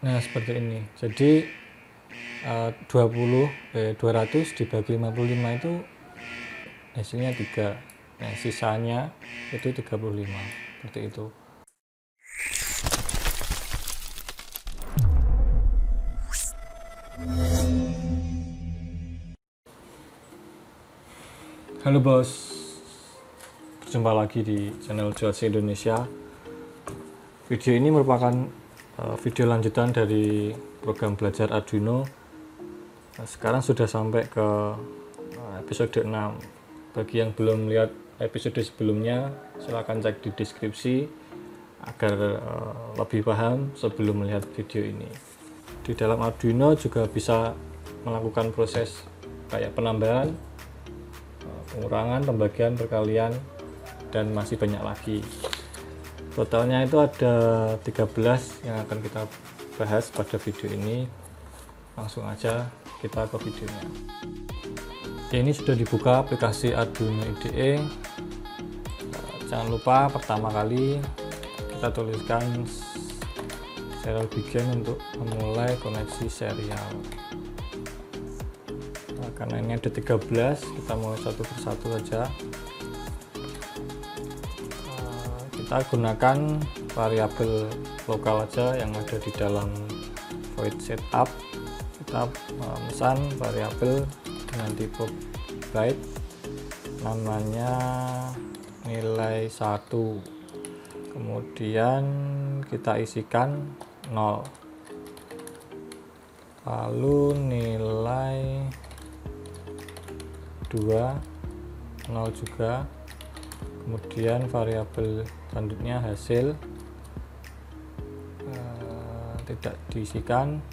Nah, seperti ini. Jadi 200 dibagi 55 itu hasilnya 3. Nah, sisanya itu 35. Seperti itu. Halo bos, berjumpa lagi di channel Cuaca Indonesia. Video ini merupakan video lanjutan dari program belajar Arduino. Sekarang sudah sampai ke episode 6. Bagi yang belum lihat episode sebelumnya, silahkan cek di deskripsi agar lebih paham sebelum melihat video ini. Di dalam Arduino juga bisa melakukan proses kayak penambahan, pengurangan, pembagian, perkalian, dan masih banyak lagi. Totalnya itu ada 13 yang akan kita bahas pada video ini. Langsung aja kita ke videonya. Ini sudah dibuka aplikasi Arduino IDE. Jangan lupa pertama kali kita tuliskan serial begin untuk memulai koneksi serial. Karena ini ada 13, kita mulai satu persatu saja. Kita gunakan variabel lokal aja yang ada di dalam void setup. Kita memesan variabel dengan tipe byte, namanya nilai 1, kemudian kita isikan 0, lalu nilai 2 0 juga, kemudian variabel selanjutnya hasil tidak diisikan.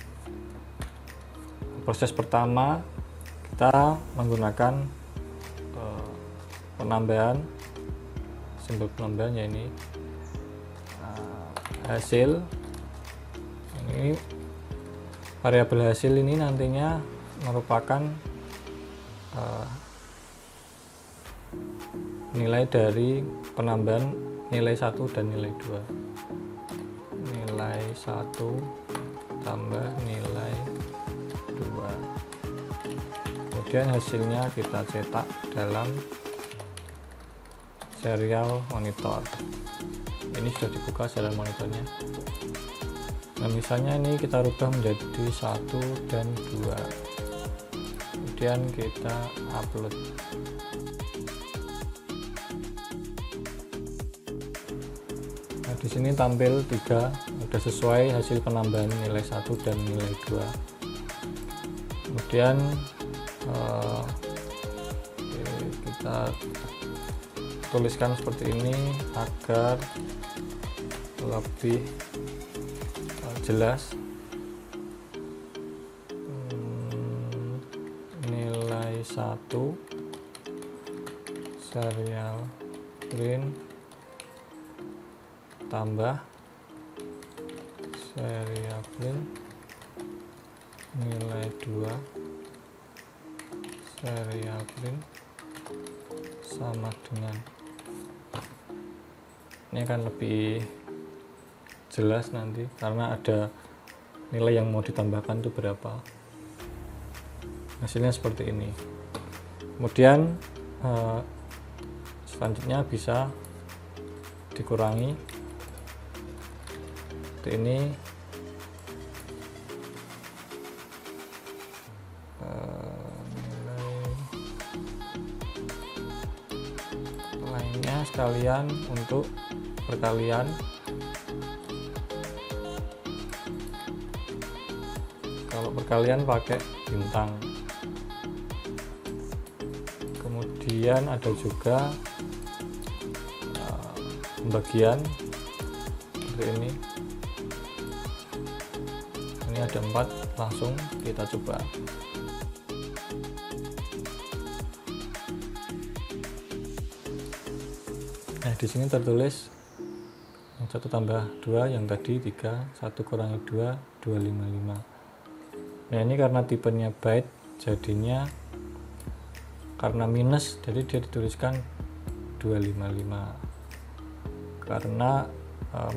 Proses pertama kita menggunakan penambahan, simbol penambahan, ya ini hasil. Ini variabel hasil ini nantinya merupakan nilai dari penambahan nilai 1 dan nilai 2. Nilai 1 tambah nilai 2. Kemudian hasilnya kita cetak dalam serial monitor. Ini sudah dibuka serial monitornya. Nah, misalnya ini kita rubah menjadi 1 dan 2. Kemudian kita upload. Nah, di sini tampil 3, sudah sesuai hasil penambahan nilai 1 dan nilai 2. Kemudian kita tuliskan seperti ini agar lebih jelas. Nilai 1 serial print tambah serial print nilai 2 serial print sama dengan, ini akan lebih jelas nanti karena ada nilai yang mau ditambahkan itu berapa. Hasilnya seperti ini. Kemudian selanjutnya bisa dikurangi seperti ini. Lainnya sekalian untuk perkalian. Kalau perkalian pakai bintang. Kemudian ada juga pembagian seperti ini. Ini ada 4, langsung kita coba. Nah, di sini tertulis yang 1 tambah 2, yang tadi 3, 1 kurangi 2, 255. Nah, ini karena tipenya byte, jadinya karena minus, jadi dia dituliskan 255. Karena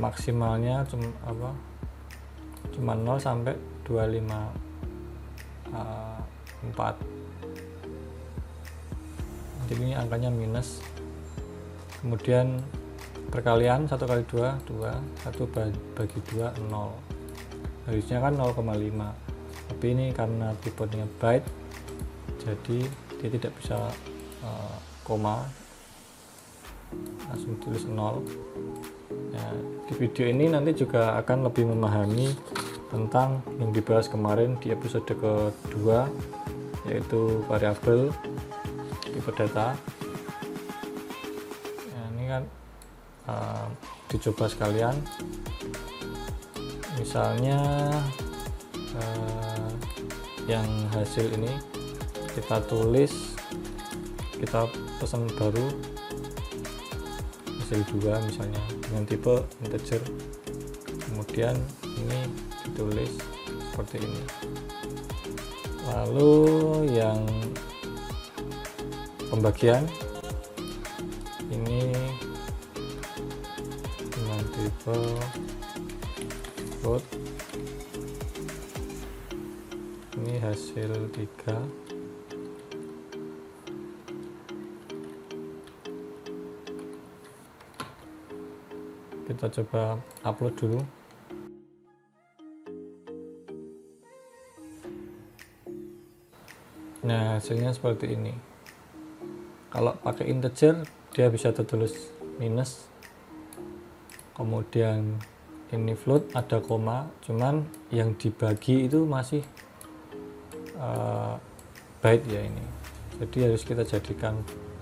maksimalnya cuma 250 sampai 254. Jadi ini angkanya minus. Kemudian perkalian 1 kali 2 2, 1 bagi 2 0. Harusnya kan 0,5. Tapi ini karena tipenya byte, jadi dia tidak bisa koma, langsung tulis 0. Nah, di video ini nanti juga akan lebih memahami tentang yang dibahas kemarin di episode kedua, yaitu variabel tipe data. Nah, ini kan dicoba sekalian. Misalnya yang hasil ini kita tulis, kita pesan baru hasil 2 misalnya dengan tipe integer, kemudian ini ditulis seperti ini. Lalu yang pembagian ini dengan tipe float, ini hasil 3. Kita coba upload dulu. Nah, hasilnya seperti ini. Kalau pakai integer dia bisa tertulis minus, kemudian ini float ada koma, cuman yang dibagi itu masih byte ya ini. Jadi harus kita jadikan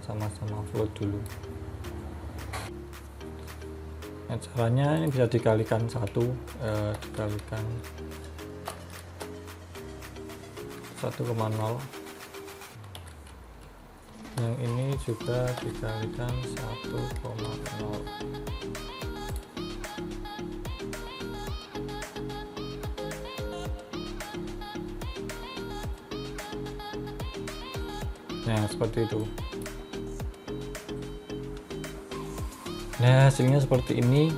sama-sama float dulu. Nah, caranya ini bisa dikalikan 1, dikalikan 1,0. Yang ini juga dikalikan 1,0. Nah, seperti itu. Nah, hasilnya seperti ini.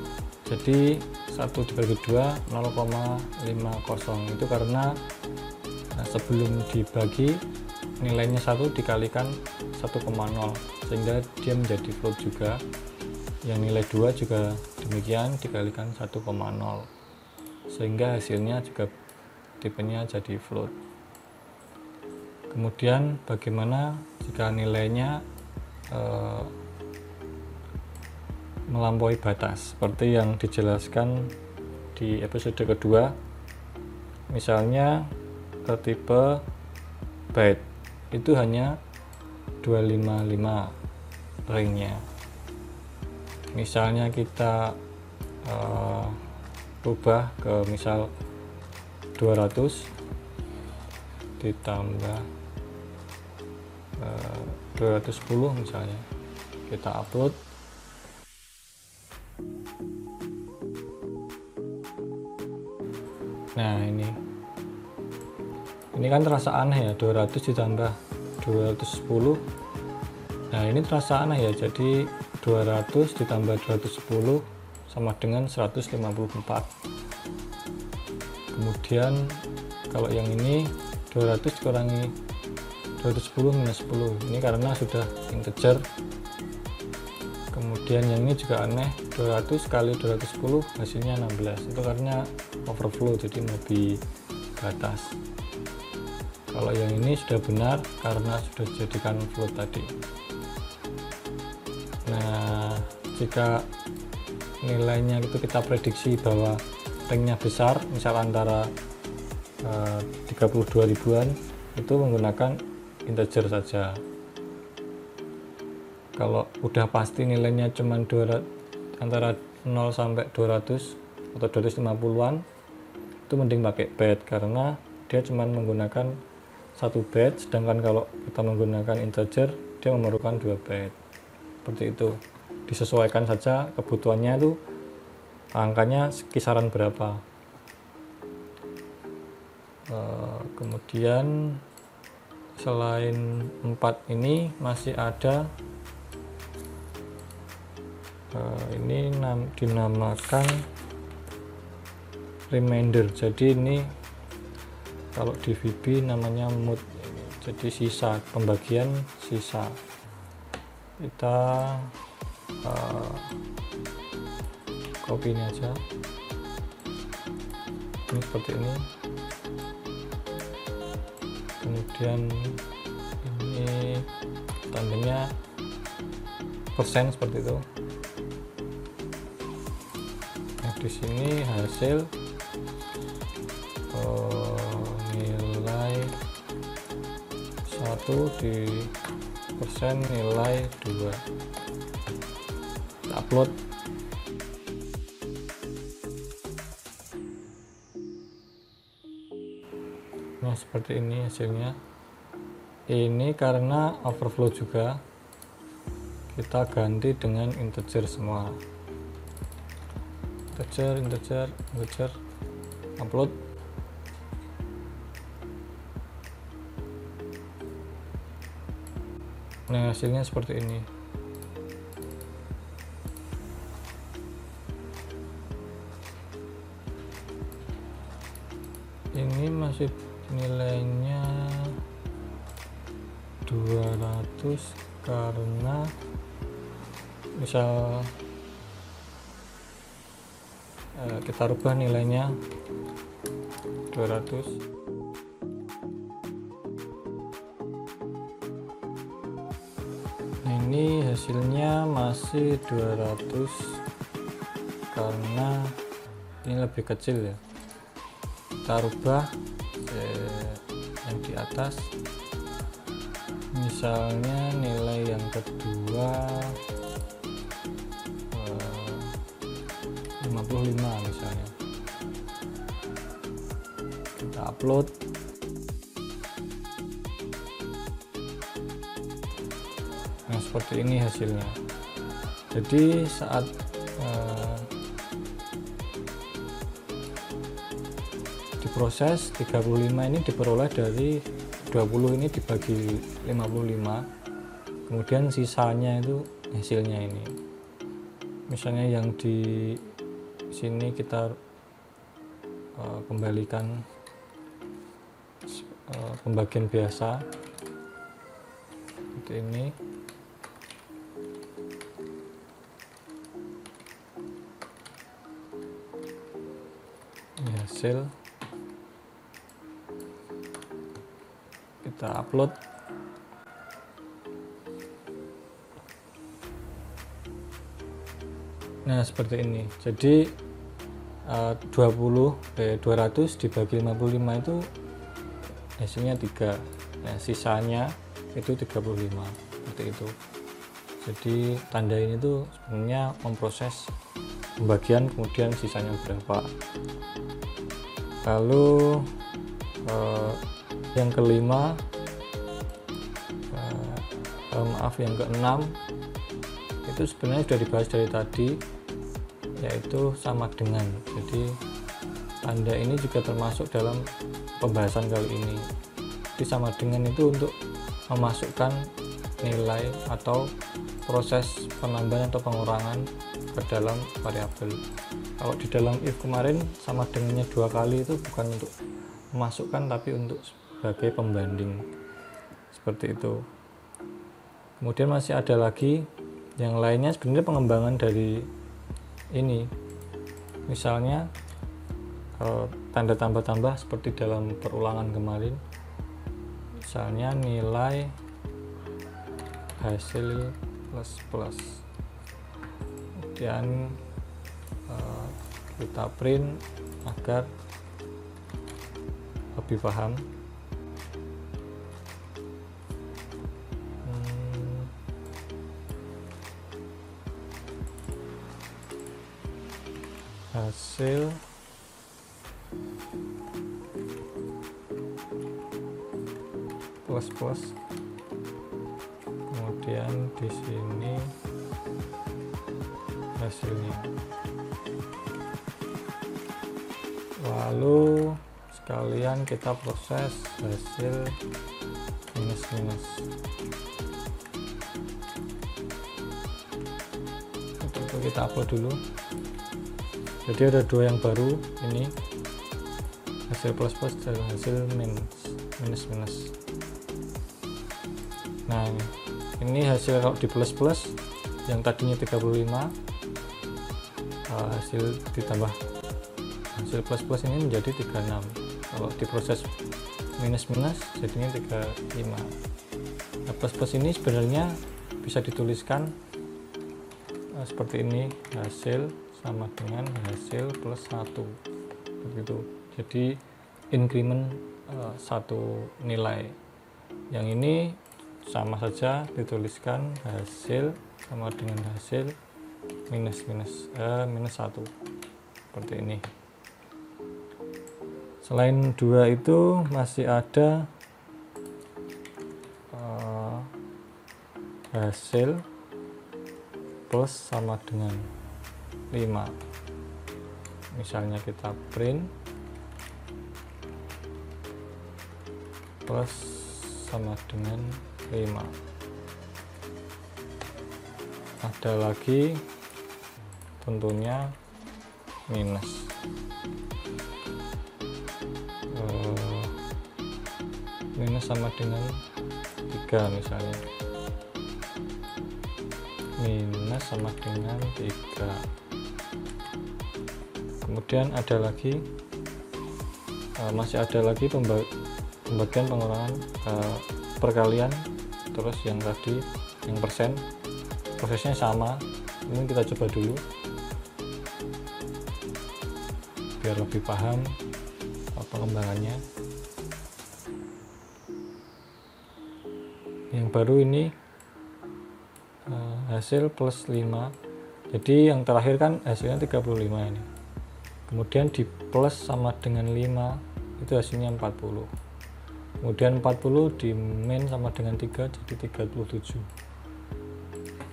Jadi 1 dibagi 2 0,50. Itu karena sebelum dibagi nilainya 1 dikalikan 1,0, sehingga dia menjadi float juga. Yang nilai 2 juga demikian dikalikan 1,0, sehingga hasilnya juga tipenya jadi float. Kemudian bagaimana jika nilainya melampaui batas, seperti yang dijelaskan di episode kedua. Misalnya tipe byte itu hanya 255 ringnya. Misalnya kita rubah ke misal 200 ditambah 210 misalnya, kita upload. Nah, ini kan terasa aneh ya, 200 ditambah 210. Nah, ini terasa aneh ya, jadi 200 ditambah 210 sama dengan 154. Kemudian kalau yang ini 200 dikurangi 210 minus 10, ini karena sudah integer. Kemudian yang ini juga aneh, 200 kali 210 hasilnya 16, itu karena overflow, jadi melebihi batas. Kalau yang ini sudah benar karena sudah dijadikan float tadi. Nah, jika nilainya itu kita prediksi bahwa ringnya besar, misal antara 32 ribuan, itu menggunakan integer saja. Kalau udah pasti nilainya cuma antara 0 sampai 200 atau 250-an, itu mending pakai byte karena dia cuma menggunakan 1 byte, sedangkan kalau kita menggunakan integer dia memerlukan 2 byte. Seperti itu, disesuaikan saja kebutuhannya itu angkanya kisaran berapa. Kemudian selain 4 ini masih ada ini dinamakan remainder. Jadi ini kalau di VB namanya mood, jadi sisa, pembagian sisa. Kita copy ini aja, ini seperti ini. Kemudian ini tandanya persen seperti itu. Nah, di sini hasil nilai 1 di persen nilai 2. Kita upload. Nah, seperti ini hasilnya. Ini karena overflow juga, kita ganti dengan integer semua. Integer, upload. Nah, hasilnya seperti ini. Ini masih nilainya 200 karena misal kita rubah nilainya 200. Nah, ini hasilnya masih 200 karena ini lebih kecil ya. Kita rubah yang di atas, misalnya nilai yang kedua 55 misalnya. Kita upload. Nah, seperti ini hasilnya. Jadi saat diproses 35 ini diperoleh dari 20 ini dibagi 55, kemudian sisanya itu hasilnya ini. Misalnya yang di sini kita kembalikan pembagian biasa seperti ini. Ini hasil, kita upload. Nah, seperti ini. Jadi 200 dibagi 55 itu hasilnya 3. Nah, sisanya itu 35 seperti itu. Jadi tanda ini tuh sebenarnya memproses pembagian, kemudian sisanya berapa. Lalu yang kelima, yang keenam itu sebenarnya sudah dibahas dari tadi, yaitu sama dengan. Jadi tanda ini juga termasuk dalam pembahasan kali ini. Jadi sama dengan itu untuk memasukkan nilai atau proses penambahan atau pengurangan ke dalam variabel. Kalau di dalam if kemarin sama dengannya 2 kali itu bukan untuk memasukkan tapi untuk sebagai pembanding seperti itu. Kemudian masih ada lagi yang lainnya, sebenarnya pengembangan dari ini. Misalnya tanda tambah-tambah seperti dalam perulangan kemarin, misalnya nilai hasil plus, kemudian kita print agar lebih paham. Hasil plus, kemudian di sini hasilnya. Lalu sekalian kita proses hasil minus. Untuk itu kita upload dulu. Jadi ada 2 yang baru ini. hasil plus plus dan hasil minus minus. Nah, ini hasil kalau di plus plus yang tadinya 35, hasil ditambah hasil plus plus ini menjadi 36. Kalau diproses minus minus jadinya 35. Nah, plus plus ini sebenarnya bisa dituliskan seperti ini, hasil sama dengan hasil plus 1 begitu. Jadi increment satu nilai. Yang ini sama saja dituliskan hasil sama dengan hasil minus 1 seperti ini. Selain 2 itu masih ada hasil plus sama dengan 5. Misalnya kita print plus sama dengan 5. Ada lagi tentunya minus. Minus sama dengan 3 misalnya. Minus sama dengan 3. Kemudian ada lagi masih ada lagi pembagian pengurangan perkalian, terus yang tadi yang persen prosesnya sama. Ini kita coba dulu biar lebih paham pengembangannya. Yang baru ini hasil plus 5. Jadi yang terakhir kan hasilnya 35 ini. Kemudian di plus sama dengan 5 itu hasilnya 40. Kemudian 40 di min sama dengan 3 jadi 37.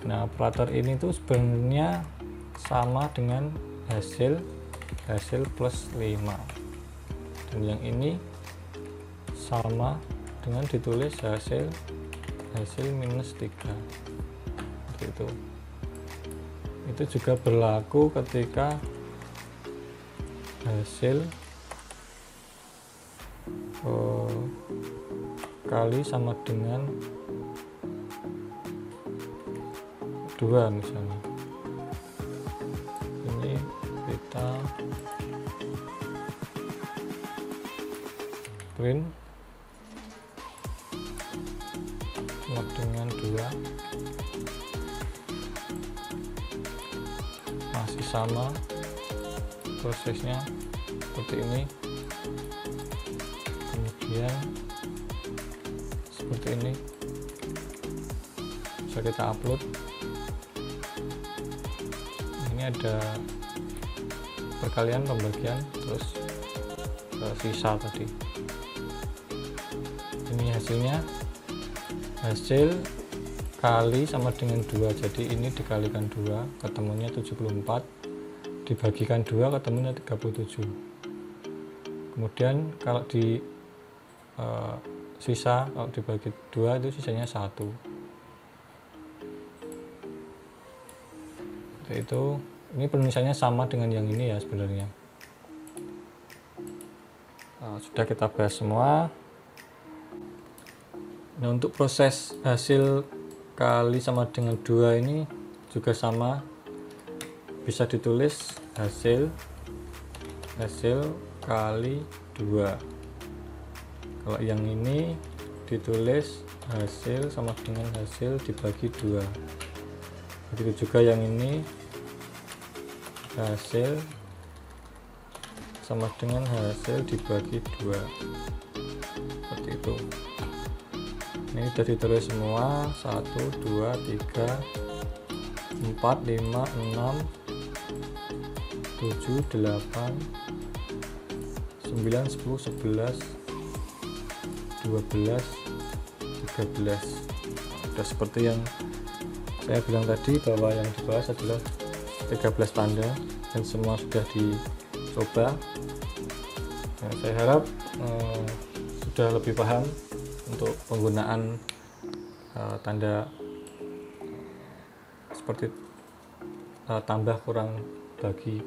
Nah, operator ini tuh sebenarnya sama dengan hasil plus 5. Dan yang ini sama dengan ditulis hasil minus 3. Seperti itu. Itu juga berlaku ketika hasil kali sama dengan 2 misalnya. Ini kita print sama dengan 2, masih sama prosesnya seperti ini. Kemudian seperti ini bisa kita upload. Ini ada perkalian, pembagian, terus sisa tadi. Ini hasilnya, hasil kali sama dengan 2, jadi ini dikalikan 2 ketemunya 74, dibagikan 2 ketemunya 37. Kemudian kalau di sisa, kalau dibagi 2 itu sisanya 1. Itu ini penulisannya sama dengan yang ini ya sebenarnya. Sudah kita bahas semua. Nah, untuk proses hasil kali sama dengan 2 ini juga sama, bisa ditulis hasil kali 2. Kalau yang ini ditulis hasil sama dengan hasil dibagi 2. Begitu juga yang ini hasil sama dengan hasil dibagi 2. Seperti itu. Ini sudah ditulis semua. 1, 2, 3, 4, 5, 6, 7, 8, 9, 10, 11, 12, 13. Sudah seperti yang saya bilang tadi, bahwa yang dibahas adalah 13 tanda dan semua sudah dicoba. Nah, saya harap sudah lebih paham untuk penggunaan tanda seperti tambah, kurang, bagi,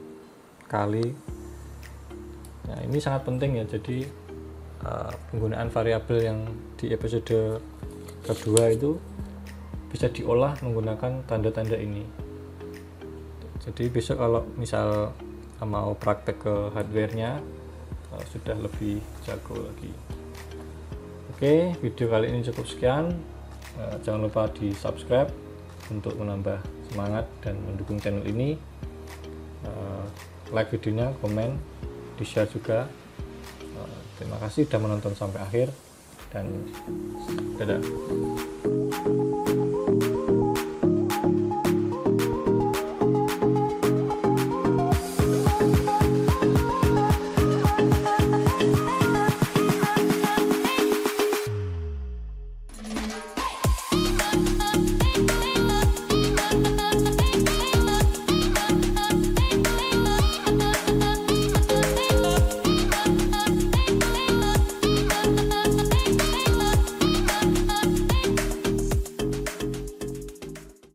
kali, Nah, ini sangat penting ya, jadi penggunaan variabel yang di episode kedua itu bisa diolah menggunakan tanda-tanda ini. Jadi besok kalau misal mau praktek ke hardware-nya sudah lebih jago lagi. Oke, video kali ini cukup sekian. Jangan lupa di subscribe untuk menambah semangat dan mendukung channel ini. Like videonya, komen, di share juga. Terima kasih sudah menonton sampai akhir, dan dadah.